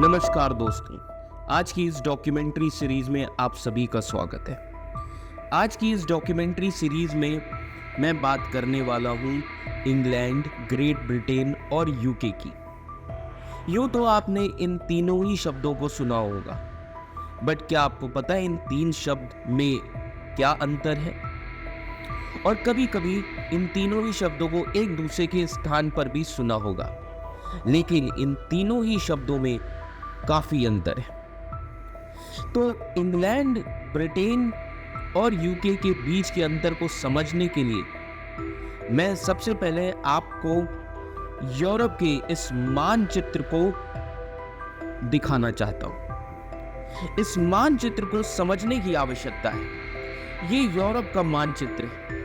नमस्कार दोस्तों, आज की इस डॉक्यूमेंट्री सीरीज में आप सभी का स्वागत है। आज की इस डॉक्यूमेंट्री सीरीज में मैं बात करने वाला हूँ इंग्लैंड, ग्रेट ब्रिटेन और यूके की। यूँ तो आपने इन तीनों ही शब्दों को सुना होगा, बट क्या आपको पता है इन तीन शब्द में क्या अंतर है? और कभी कभी इन तीनों ही शब्दों को एक दूसरे के स्थान पर भी सुना होगा, लेकिन इन तीनों ही शब्दों में काफी अंतर है। तो इंग्लैंड, ब्रिटेन और यूके के बीच के अंतर को समझने के लिए मैं सबसे पहले आपको यूरोप के इस मानचित्र को दिखाना चाहता हूं। इस मानचित्र को समझने की आवश्यकता है। ये यूरोप का मानचित्र है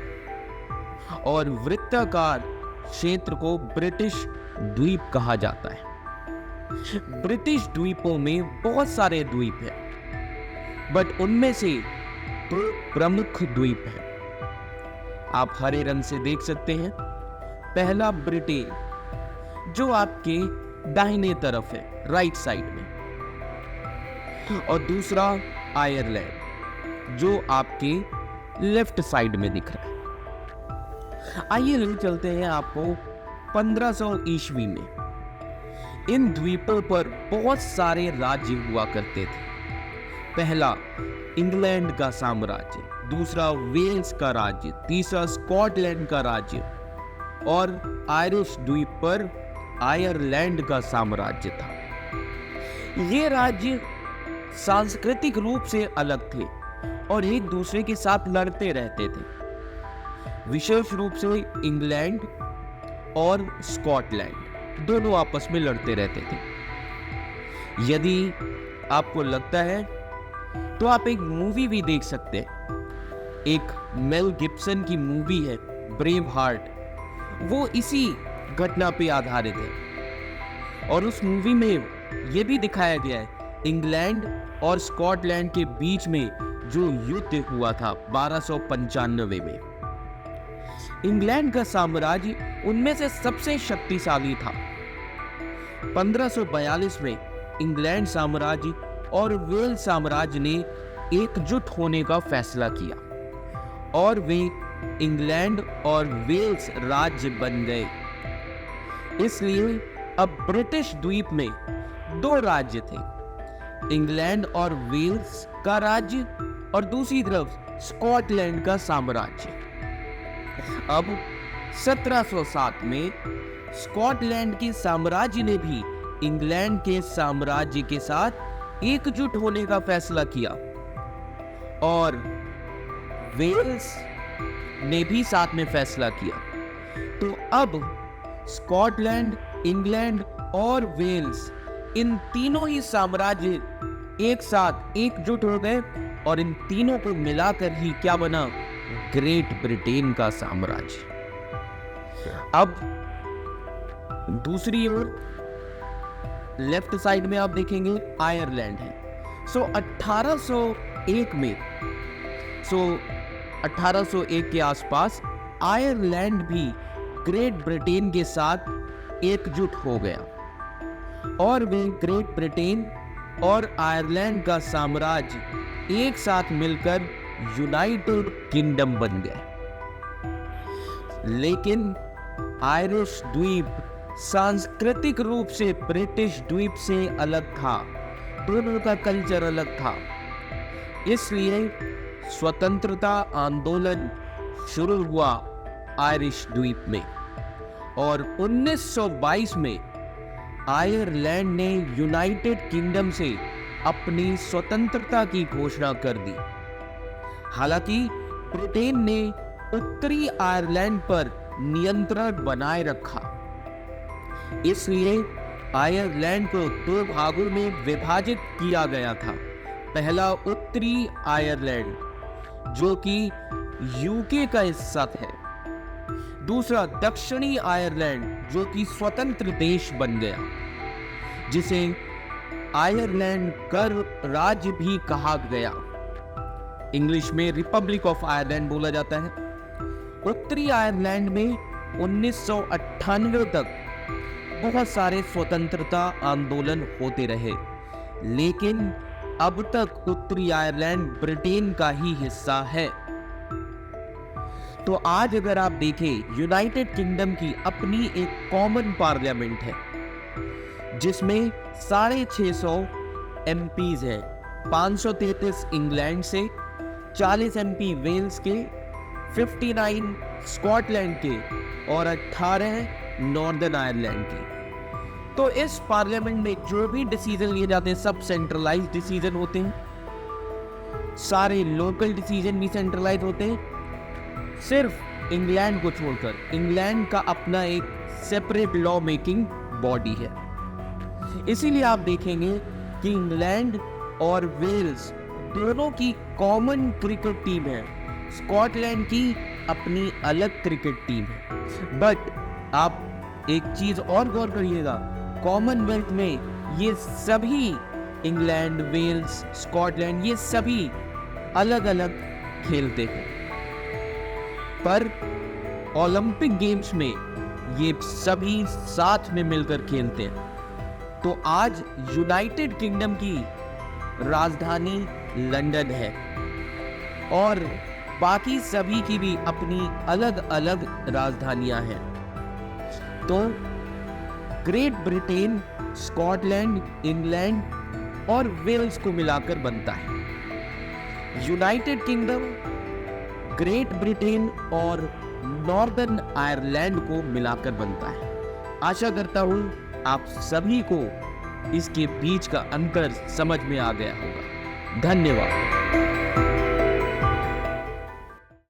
और वृत्ताकार क्षेत्र को ब्रिटिश द्वीप कहा जाता है। ब्रिटिश द्वीपों में बहुत सारे द्वीप हैं, बट उनमें से दो प्रमुख द्वीप हैं। आप हरे रंग से देख सकते हैं। पहला ब्रिटेन, जो आपके दाहिने तरफ है, राइट साइड में, और दूसरा आयरलैंड, जो आपके लेफ्ट साइड में दिख रहा है। आइए ले चलते हैं आपको 1500 ईस्वी में। इन द्वीपों पर बहुत सारे राज्य हुआ करते थे। पहला इंग्लैंड का साम्राज्य, दूसरा वेल्स का राज्य, तीसरा स्कॉटलैंड का राज्य और आयरिश द्वीप पर आयरलैंड का साम्राज्य था। ये राज्य सांस्कृतिक रूप से अलग थे और एक दूसरे के साथ लड़ते रहते थे। विशेष रूप से इंग्लैंड और स्कॉटलैंड दोनों आपस में लड़ते रहते थे। यदि आपको लगता है तो आप एक मूवी भी देख सकते हैं। एक मेल गिब्सन की मूवी है ब्रेव हार्ट, वो इसी घटना पे आधारित है और उस मूवी में यह भी दिखाया गया है इंग्लैंड और स्कॉटलैंड के बीच में जो युद्ध हुआ था 1295 में। इंग्लैंड का साम्राज्य उनमें से सबसे शक्तिशाली था। 1542 में इंग्लैंड साम्राज्य और वेल्स साम्राज्य ने एकजुट होने का फैसला किया और वे इंग्लैंड और वेल्स राज्य बन गए। इसलिए अब ब्रिटिश द्वीप में दो राज्य थे, इंग्लैंड और वेल्स का राज्य और दूसरी तरफ स्कॉटलैंड का साम्राज्य। अब 1707 में स्कॉटलैंड के साम्राज्य ने भी इंग्लैंड के साम्राज्य के साथ एकजुट होने का फैसला किया और वेल्स ने भी साथ में फैसला किया। तो अब स्कॉटलैंड, इंग्लैंड और वेल्स, इन तीनों ही साम्राज्य एक साथ एकजुट हो गए और इन तीनों को मिलाकर ही क्या बना? ग्रेट ब्रिटेन का साम्राज्य। अब दूसरी ओर लेफ्ट साइड में आप देखेंगे आयरलैंड है। 1801 के आसपास आयरलैंड भी ग्रेट ब्रिटेन के साथ एकजुट हो गया और वे ग्रेट ब्रिटेन और आयरलैंड का साम्राज्य एक साथ मिलकर यूनाइटेड किंगडम बन गया। लेकिन आयरिश द्वीप सांस्कृतिक रूप से ब्रिटिश द्वीप से अलग था, दोनों का कल्चर अलग था। इसलिए स्वतंत्रता आंदोलन शुरू हुआ आयरिश द्वीप में और 1922 में आयरलैंड ने यूनाइटेड किंगडम से अपनी स्वतंत्रता की घोषणा कर दी। हालांकि ब्रिटेन ने उत्तरी आयरलैंड पर नियंत्रण बनाए रखा। इसलिए आयरलैंड को दो भागों में विभाजित किया गया था। पहला उत्तरी आयरलैंड, जो कि यूके का हिस्सा है, दूसरा दक्षिणी आयरलैंड, जो कि स्वतंत्र देश बन गया, जिसे आयरलैंड गणराज्य भी कहा गया। इंग्लिश में रिपब्लिक ऑफ आयरलैंड बोला जाता है। उत्तरी आयरलैंड में 1998 तक बहुत सारे स्वतंत्रता आंदोलन होते रहे, लेकिन अब तक उत्तरी आयरलैंड ब्रिटेन का ही हिस्सा है। तो आज अगर आप देखें, यूनाइटेड किंगडम की अपनी एक कॉमन पार्लियामेंट है जिसमें 650 एमपीज हैं, 533 इंग्लैंड से, 40 एमपी वेल्स के, 59 स्कॉटलैंड के और 18 नॉर्दर्न आयरलैंड के। तो इस पार्लियामेंट में जो भी डिसीजन लिए जाते हैं सब सेंट्रलाइज्ड डिसीजन होते हैं, सारे लोकल डिसीजन भी सेंट्रलाइज होते हैं, सिर्फ इंग्लैंड को छोड़कर। इंग्लैंड का अपना एक सेपरेट लॉ मेकिंग बॉडी है। इसीलिए आप देखेंगे कि इंग्लैंड और वेल्स दोनों की कॉमन क्रिकेट टीम है, स्कॉटलैंड की अपनी अलग क्रिकेट टीम है। बट आप एक चीज और गौर करिएगा, कॉमनवेल्थ में ये सभी इंग्लैंड, वेल्स, स्कॉटलैंड ये सभी अलग अलग खेलते हैं, पर ओलंपिक गेम्स में ये सभी साथ में मिलकर खेलते हैं। तो आज यूनाइटेड किंगडम की राजधानी लंदन है और बाकी सभी की भी अपनी अलग अलग राजधानियां हैं। तो ग्रेट ब्रिटेन स्कॉटलैंड, इंग्लैंड और वेल्स को मिलाकर बनता है। यूनाइटेड किंगडम ग्रेट ब्रिटेन और नॉर्दर्न आयरलैंड को मिलाकर बनता है। आशा करता हूं आप सभी को इसके बीच का अंतर समझ में आ गया होगा। धन्यवाद।